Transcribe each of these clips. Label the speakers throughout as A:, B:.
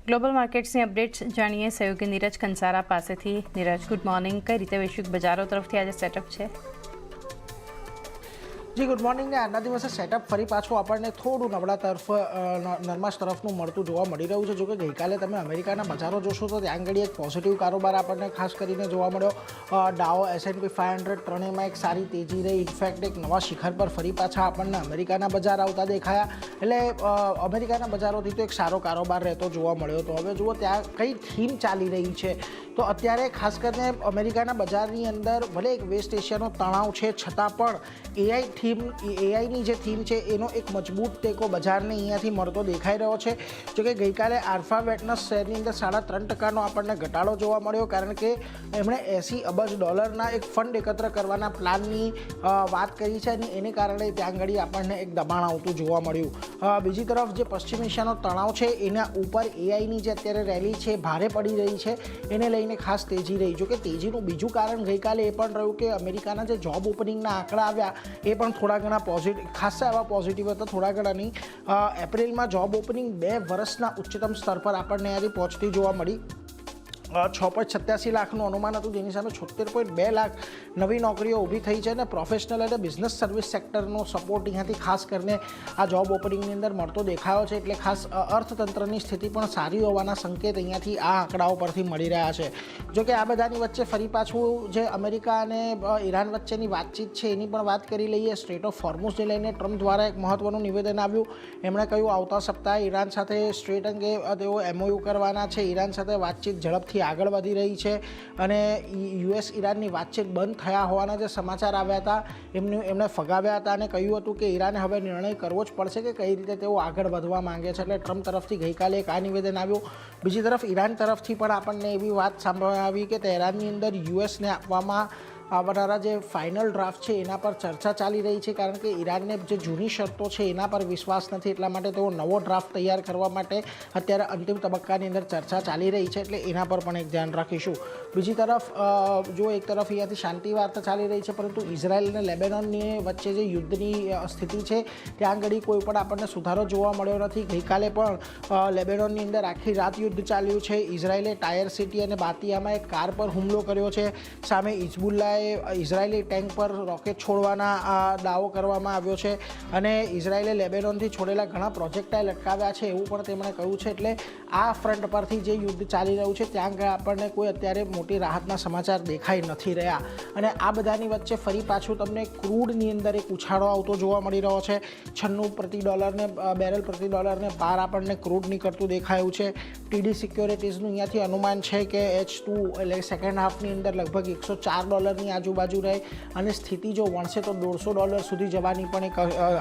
A: Global માર્કેટ્સની updates જાણીએ સહયોગી નીરજ કંસારા પાસેથી. Neeraj, good morning. કઈ રીતે વૈશ્વિક બજારો તરફથી આજે સેટઅપ છે?
B: જી ગુડ મોર્નિંગ. ને આજના દિવસે સેટઅપ ફરી પાછું આપણને થોડું નરમાશ તરફનું મળતું જોવા મળી રહ્યું છે. જોકે ગઈકાલે તમે અમેરિકાના બજારો જોશો તો ત્યાં આગળ એક પોઝિટિવ કારોબાર આપણને ખાસ કરીને જોવા મળ્યો. ડાઓ, S&P 500 ત્રણેયમાં એક સારી તેજી રહી. ઇનફેક્ટ એક નવા શિખર પર ફરી પાછા આપણને અમેરિકાના બજાર આવતા દેખાયા. એટલે અમેરિકાના બજારોથી તો એક સારો કારોબાર રહેતો જોવા મળ્યો હતો. હવે જુઓ ત્યાં કઈ થીમ ચાલી રહી છે. તો અત્યારે ખાસ કરીને અમેરિકાના બજારની અંદર ભલે એક વેસ્ટ એશિયાનો તણાવ છે, છતાં પણ એઆઈની જે થીમ છે એનો એક મજબૂત ટેકો બજારને અહીંયાથી મળતો દેખાઈ રહ્યો છે. જોકે ગઈકાલે આલ્ફાબેટના શેરની અંદર 3.5% આપણને ઘટાડો જોવા મળ્યો, કારણ કે એમણે $80 અબજ એક ફંડ એકત્ર કરવાના પ્લાનની વાત કરી છે અને એને કારણે ત્યાં આગળ આપણને એક દબાણ આવતું જોવા મળ્યું. બીજી તરફ જે પશ્ચિમ એશિયાનો તણાવ છે એના ઉપર એઆઈની જે અત્યારે રેલી છે ભારે પડી રહી છે, એને લઈને ખાસ તેજી રહી. જોકે તેજીનું બીજું કારણ ગઈકાલે એ પણ રહ્યું કે અમેરિકાના જે જોબ ઓપનિંગના આંકડા આવ્યા એ પણ થોડા ઘણા ખાસા એવા પોઝિટિવ હતા. થોડા ઘણાની એપ્રિલમાં જોબ ઓપનિંગ 2 વર્ષના ઉચ્ચતમ સ્તર પર આપણને અહીંયાથી પહોંચતી જોવા મળી. 6.87 લાખનું અનુમાન હતું, જેની સામે 76.2 લાખ નવી નોકરીઓ ઊભી થઈ છે. અને પ્રોફેશનલ અને બિઝનેસ સર્વિસ સેક્ટરનો સપોર્ટ અહીંયાથી ખાસ કરીને આ જોબ ઓપનિંગની અંદર મળતો દેખાયો છે. એટલે ખાસ અર્થતંત્રની સ્થિતિ પણ સારી હોવાના સંકેત અહીંયાથી આ આંકડાઓ પરથી મળી રહ્યા છે. જોકે આ બધાની વચ્ચે ફરી પાછું જે અમેરિકા અને ઈરાન વચ્ચેની વાતચીત છે એની પણ વાત કરી લઈએ. સ્ટ્રેટ ઓફ હોર્મુઝને લઈને ટ્રમ્પ દ્વારા એક મહત્વનું નિવેદન આવ્યું. એમણે કહ્યું આવતા સપ્તાહે ઈરાન સાથે સ્ટ્રેટ અંગે તેઓ MOU કરવાના છે. ઈરાન સાથે વાતચીત ઝડપથી આગળ વધી રહી છે અને US ઈરાનની વાતચીત બંધ થયા હોવાના જે સમાચાર આવ્યા હતા એમણે ફગાવ્યા હતા અને કહ્યું હતું કે ઈરાને હવે નિર્ણય કરવો જ પડશે કે કઈ રીતે તેઓ આગળ વધવા માંગે છે. એટલે ટ્રમ્પ તરફથી ગઈકાલે એક આ નિવેદન આવ્યું. બીજી તરફ ઈરાન તરફથી પણ આપણને એવી વાત સાંભળવા આવી કે તહેરાનની અંદર USને આપવામાં આવનારા જે ફાઇનલ ડ્રાફ્ટ છે એના પર ચર્ચા ચાલી રહી છે, કારણ કે ઈરાનને જે જૂની શરતો છે એના પર વિશ્વાસ નથી. એટલા માટે તેઓ નવો ડ્રાફ્ટ તૈયાર કરવા માટે અત્યારે અંતિમ તબક્કાની અંદર ચર્ચા ચાલી રહી છે. એટલે એના પર પણ એક ધ્યાન રાખીશું. બીજી તરફ જો એક તરફ અહીંયાથી શાંતિ વાર્તા ચાલી રહી છે, પરંતુ ઇઝરાયલ અને લેબેનોનની વચ્ચે જે યુદ્ધની સ્થિતિ છે ત્યાં આગળ કોઈ પણ આપણને સુધારો જોવા મળ્યો નથી. ગઈકાલે પણ લેબેનોનની અંદર આખી રાત યુદ્ધ ચાલ્યું છે. ઇઝરાયલે ટાયર સિટી અને બાતિયામાં એક કાર પર હુમલો કર્યો છે. સામે હિઝબુલ્લાએ ઇઝરાયેલી ટેન્ક પર રોકેટ છોડવાના દાવો કરવામાં આવ્યો છે અને ઇઝરાયેલે લેબેનોનથી છોડેલા ઘણા પ્રોજેક્ટાઇલ અટકાવ્યા છે એવું પણ તેમણે કહ્યું છે. એટલે આ ફ્રન્ટ પરથી જે યુદ્ધ ચાલી રહ્યું છે ત્યાં આગળ આપણને કોઈ અત્યારે મોટી રાહતના સમાચાર દેખાઈ નથી રહ્યા. અને આ બધાની વચ્ચે ફરી પાછું તમને ક્રૂડની અંદર એક ઉછાળો આવતો જોવા મળી રહ્યો છે. $96 બેરલ પ્રતિ ડોલરને પાર આપણને ક્રૂડ નીકળતું દેખાયું છે. TD સિક્યોરિટીઝનું અહીંયાથી અનુમાન છે કે H2 એટલે સેકન્ડ હાફની અંદર લગભગ $104 આજુબાજુ રહે અને સ્થિતિ જો વણશે તો $150 સુધી જવાની પણ એક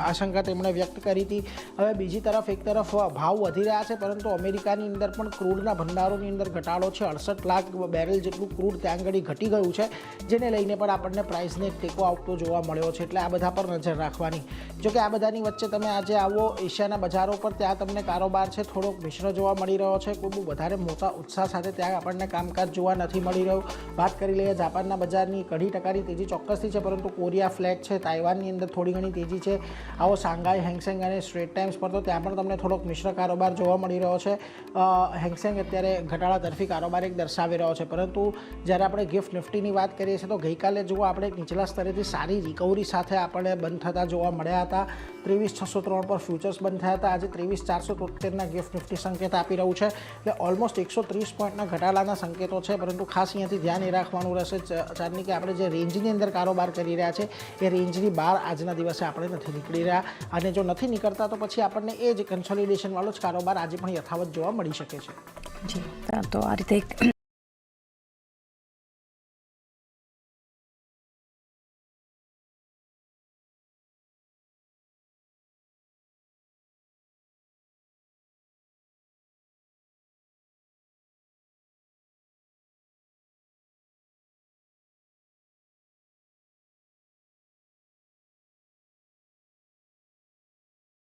B: આશંકા તેમણે વ્યક્ત કરી હતી. હવે બીજી તરફ એક તરફ ભાવ વધી રહ્યા છે, પરંતુ અમેરિકાની અંદર પણ ક્રૂડના ભંડારોની અંદર ઘટાડો છે. 68 લાખ બેરલ જેટલું ક્રૂડ ત્યાં આગળ ઘટી ગયું છે, જેને લઈને પણ આપણને પ્રાઇસને એક ટેકો આપતો જોવા મળ્યો છે. એટલે આ બધા પર નજર રાખવાની. જોકે આ બધાની વચ્ચે તમે આજે આવો એશિયાના બજારો પર, ત્યાં તમને કારોબાર છે થોડોક મિશ્ર જોવા મળી રહ્યો છે. કોઈ બહુ વધારે મોટા ઉત્સાહ સાથે ત્યાં આપણને કામકાજ જોવા નથી મળી રહ્યું. વાત કરી લઈએ જાપાનના બજારની, 0.5% તેજી ચોક્કસથી છે, પરંતુ કોરિયા ફ્લેટ છે, તાઇવાનની અંદર થોડી ઘણી તેજી છે. આવો શાંઘાઈ, હેંગસેંગ અને સ્ટ્રેટ ટાઈમ્સ પર તો ત્યાં પણ તમને થોડોક મિશ્ર કારોબાર જોવા મળી રહ્યો છે. હેંગસેંગ અત્યારે ઘટાડા તરફી કારોબાર એક દર્શાવી રહ્યો છે, પરંતુ જ્યારે આપણે ગિફ્ટ નિફ્ટીની વાત કરીએ છીએ તો ગઈકાલે જુઓ આપણે નીચલા સ્તરેથી સારી રિકવરી સાથે આપણે બંધ થતા જોવા મળ્યા હતા. 23,603 પર ફ્યુચર્સ બંધ થયા હતા. આજે 23,473ના ગિફ્ટ નિફ્ટી સંકેત આપી રહ્યું છે. એટલે ઓલમોસ્ટ 130 પોઈન્ટના ઘટાડાના સંકેતો છે, પરંતુ ખાસ અહીંયાથી ધ્યાન એ રાખવાનું રહેશે ચારની કે આપણે જે રેન્જની અંદર કારોબાર કરી રહ્યા છે એ રેન્જની બહાર આજના દિવસે આપણે નથી નીકળી રહ્યા. અને જો નથી નીકળતા તો પછી આપણને એ જ કન્સોલિડેશનવાળો જ કારોબાર આજે પણ યથાવત જોવા મળી શકે છે.
A: જી, તો આ રીતે